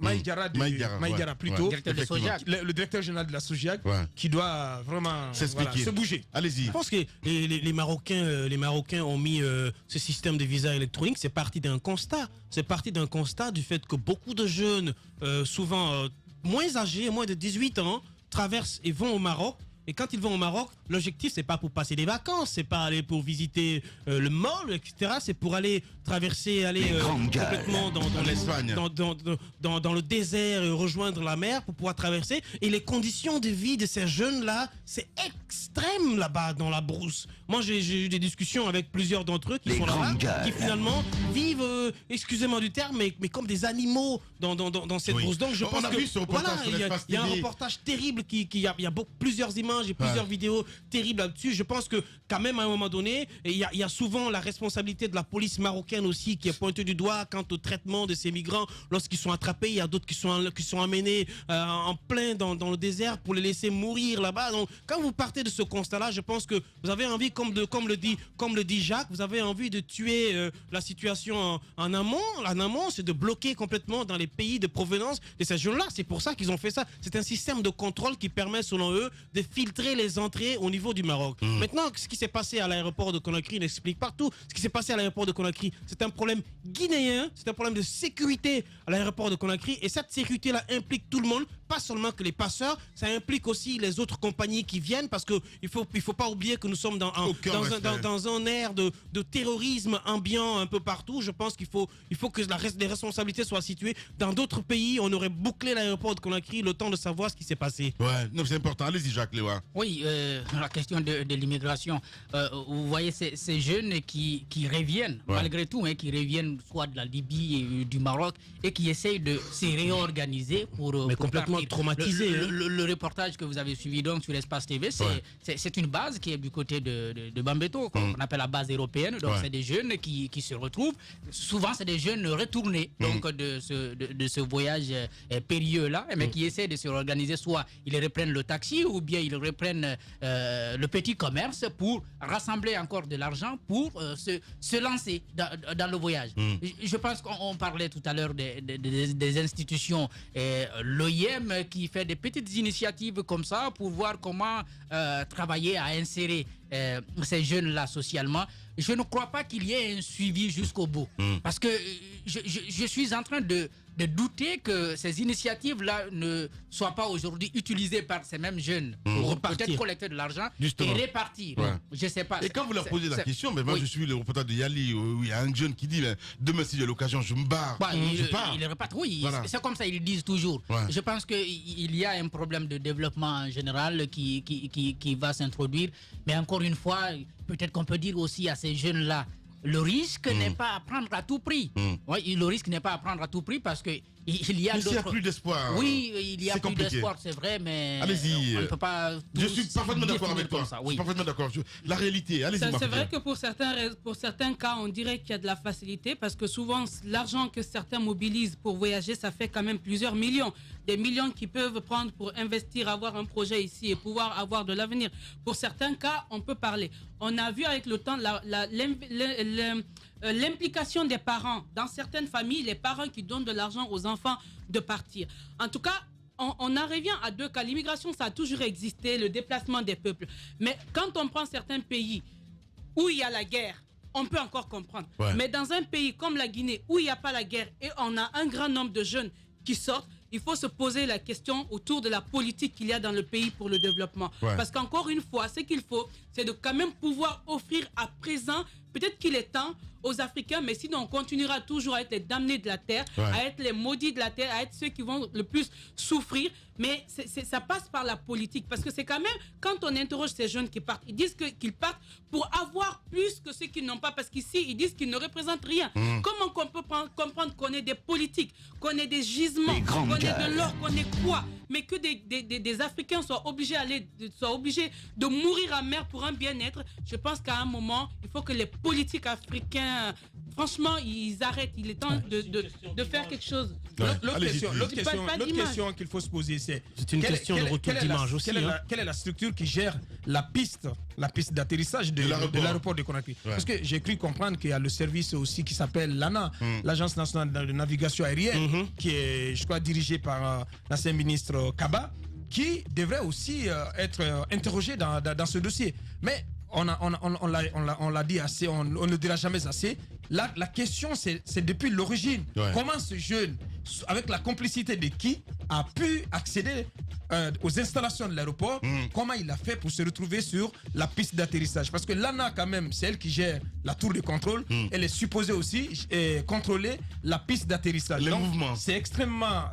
plutôt, le directeur général de la SOGIAC, qui doit vraiment se bouger. Allez-y. Je pense que les Marocains ont mis ce système de visa électronique. C'est parti d'un constat. C'est parti d'un constat du fait que beaucoup de jeunes, souvent moins âgés, moins de 18 ans, traversent et vont au Maroc. Et quand ils vont au Maroc, l'objectif, c'est pas pour passer des vacances, c'est pas aller pour visiter le mall, etc. C'est pour aller traverser, complètement dans l'Espagne, dans le désert et rejoindre la mer pour pouvoir traverser. Et les conditions de vie de ces jeunes-là, c'est extrême là-bas dans la brousse. Moi, j'ai eu des discussions avec plusieurs d'entre eux qui sont là-bas, qui finalement vivent, excusez-moi du terme, mais comme des animaux dans cette brousse. Donc je pense que il y a un reportage terrible il y a plusieurs images. J'ai plusieurs vidéos terribles là-dessus. Je pense que quand même à un moment donné, il y a souvent la responsabilité de la police marocaine aussi qui est pointée du doigt quant au traitement de ces migrants lorsqu'ils sont attrapés. Il y a d'autres qui sont amenés en plein dans le désert pour les laisser mourir là-bas. Donc quand vous partez de ce constat-là, je pense que vous avez envie, comme le dit Jacques, vous avez envie de tuer la situation en amont. En amont, c'est de bloquer complètement dans les pays de provenance de ces jeunes-là. C'est pour ça qu'ils ont fait ça. C'est un système de contrôle qui permet, selon eux, de filtrer les entrées au niveau du Maroc. Maintenant, ce qui s'est passé à l'aéroport de Conakry n'explique pas tout. Ce qui s'est passé à l'aéroport de Conakry, c'est un problème guinéen, c'est un problème de sécurité à l'aéroport de Conakry. Et cette sécurité-là implique tout le monde, pas seulement que les passeurs, ça implique aussi les autres compagnies qui viennent, parce qu'il faut pas oublier que nous sommes dans un air de terrorisme ambiant un peu partout. Je pense qu'il faut que les responsabilités soient situées. Dans d'autres pays, on aurait bouclé l'aéroport de Conakry le temps de savoir ce qui s'est passé. Ouais, non, c'est important. Allez-y, Jacques Léwa. Oui, la question de l'immigration. Vous voyez ces jeunes qui reviennent, malgré tout, qui reviennent soit de la Libye et du Maroc et qui essayent de se réorganiser pour complètement partir. Traumatisés. Le reportage que vous avez suivi donc sur Espace TV, c'est une base qui est du côté de Bambeto, qu'on appelle la base européenne. Donc c'est des jeunes qui se retrouvent. Souvent, c'est des jeunes retournés donc de ce voyage périlleux-là, mais qui essaient de se réorganiser. Soit ils reprennent le taxi ou bien ils reprennent le petit commerce pour rassembler encore de l'argent pour se lancer dans le voyage. Je pense qu'on parlait tout à l'heure des institutions, l'OIM qui fait des petites initiatives comme ça pour voir comment travailler à insérer ces jeunes-là socialement. Je ne crois pas qu'il y ait un suivi jusqu'au bout. Parce que je suis en train de douter que ces initiatives-là ne soient pas aujourd'hui utilisées par ces mêmes jeunes pour peut-être collecter de l'argent et répartir. Je sais pas. Et quand vous leur posez la question, moi je suis le reporter de Yali, où il y a un jeune qui dit demain si j'ai l'occasion je me barre. Il répète, c'est comme ça, ils disent toujours. Je pense qu'il y a un problème de développement en général qui va s'introduire, mais encore une fois, peut-être qu'on peut dire aussi à ces jeunes-là, le risque n'est pas à prendre à tout prix. Le risque n'est pas à prendre à tout prix parce que il y a d'autres... Il n'y a plus d'espoir. Oui, il y a plus d'espoir, c'est vrai, mais allez-y. On ne peut pas... Je suis parfaitement d'accord avec toi. Je suis parfaitement d'accord. La réalité, allez-y. C'est vrai que pour certains cas, on dirait qu'il y a de la facilité parce que souvent, l'argent que certains mobilisent pour voyager, ça fait quand même plusieurs millions. Des millions qu'ils peuvent prendre pour investir, avoir un projet ici et pouvoir avoir de l'avenir. Pour certains cas, on peut parler. On a vu avec le temps l'implication des parents. Dans certaines familles, les parents qui donnent de l'argent aux enfants de partir. En tout cas, on en revient à deux cas. L'immigration, ça a toujours existé, le déplacement des peuples. Mais quand on prend certains pays où il y a la guerre, on peut encore comprendre. Mais dans un pays comme la Guinée, où il n'y a pas la guerre et on a un grand nombre de jeunes qui sortent, il faut se poser la question autour de la politique qu'il y a dans le pays pour le développement. Parce qu'encore une fois, ce qu'il faut, c'est de quand même pouvoir offrir à présent, peut-être qu'il est temps aux Africains, mais sinon on continuera toujours à être les damnés de la terre, à être les maudits de la terre, à être ceux qui vont le plus souffrir. Mais ça passe par la politique, parce que c'est quand même, quand on interroge ces jeunes qui partent, ils disent qu'ils partent pour avoir plus que ceux qui n'ont pas, parce qu'ici, ils disent qu'ils ne représentent rien. Comment qu'on peut comprendre qu'on ait des politiques, qu'on ait des gisements, qu'on ait de l'or, qu'on ait quoi, mais que des Africains soient obligés de mourir à mer pour un bien-être? Je pense qu'à un moment, il faut que les politiques africains, franchement, ils arrêtent. Il est temps de faire quelque chose. L'autre question qu'il faut se poser, c'est une question de retour d'image aussi. Quelle est la structure qui gère la piste d'atterrissage de l'aéroport de Conakry? Parce que j'ai cru comprendre qu'il y a le service aussi qui s'appelle l'ANA, l'Agence nationale de navigation aérienne, qui est, je crois, dirigée par l'ancien ministre Kaba, qui devrait aussi être interrogé dans ce dossier. Mais on l'a dit assez, on ne dira jamais assez. La question, c'est depuis l'origine. Comment ce jeune, avec la complicité de qui, a pu accéder aux installations de l'aéroport? Comment il a fait pour se retrouver sur la piste d'atterrissage? Parce que l'ANA, quand même, c'est elle qui gère la tour de contrôle. Elle est supposée aussi contrôler la piste d'atterrissage. Les mouvements. C'est extrêmement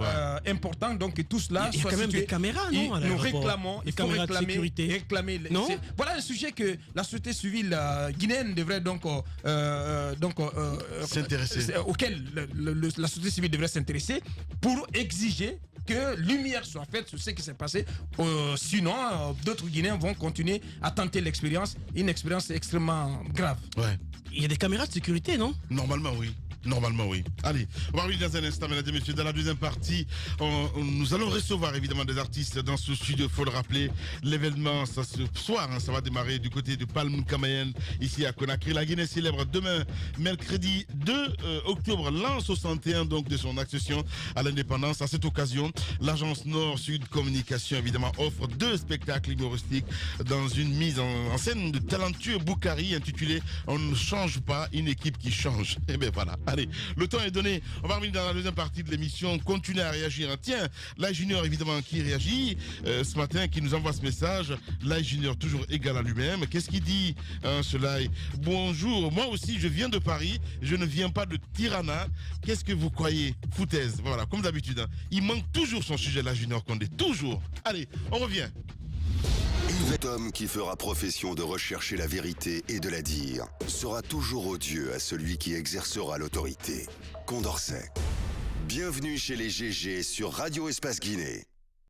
important donc que tout cela soit Il y a quand même des caméras, non? Nous réclamons, il faut réclamer. Non? Voilà un sujet que la société civile guinéenne devrait s'intéresser, auquel la société civile devrait s'intéresser pour exiger que lumière soit faite sur ce qui s'est passé. Sinon, d'autres Guinéens vont continuer à tenter l'expérience, une expérience extrêmement grave. Il y a des caméras de sécurité, non? Normalement, oui. Allez, on va revenir dans un instant, mesdames et messieurs. Dans la deuxième partie, nous allons recevoir évidemment des artistes dans ce studio. Il faut le rappeler, l'événement, ce soir, ça va démarrer du côté de Palm Camayen, ici à Conakry. La Guinée célèbre demain, mercredi 2 octobre, l'an 61 donc, de son accession à l'indépendance. À cette occasion, l'agence Nord-Sud Communication, évidemment, offre 2 spectacles humoristiques dans une mise en scène de talentueux Boukari intitulé « On ne change pas, une équipe qui change ». Et bien voilà. Allez, le temps est donné. On va revenir dans la deuxième partie de l'émission. Continuez à réagir. Tiens, Lai Junior, évidemment, qui réagit ce matin, qui nous envoie ce message. Lai Junior, toujours égal à lui-même. Qu'est-ce qu'il dit, ce Lai? Bonjour, moi aussi, je viens de Paris. Je ne viens pas de Tirana. Qu'est-ce que vous croyez? Foutaise. Voilà, comme d'habitude. Il manque toujours son sujet, Lai Junior Condé. Toujours. Allez, on revient. Cet homme qui fera profession de rechercher la vérité et de la dire sera toujours odieux à celui qui exercera l'autorité. Condorcet. Bienvenue chez les GG sur Radio Espace Guinée.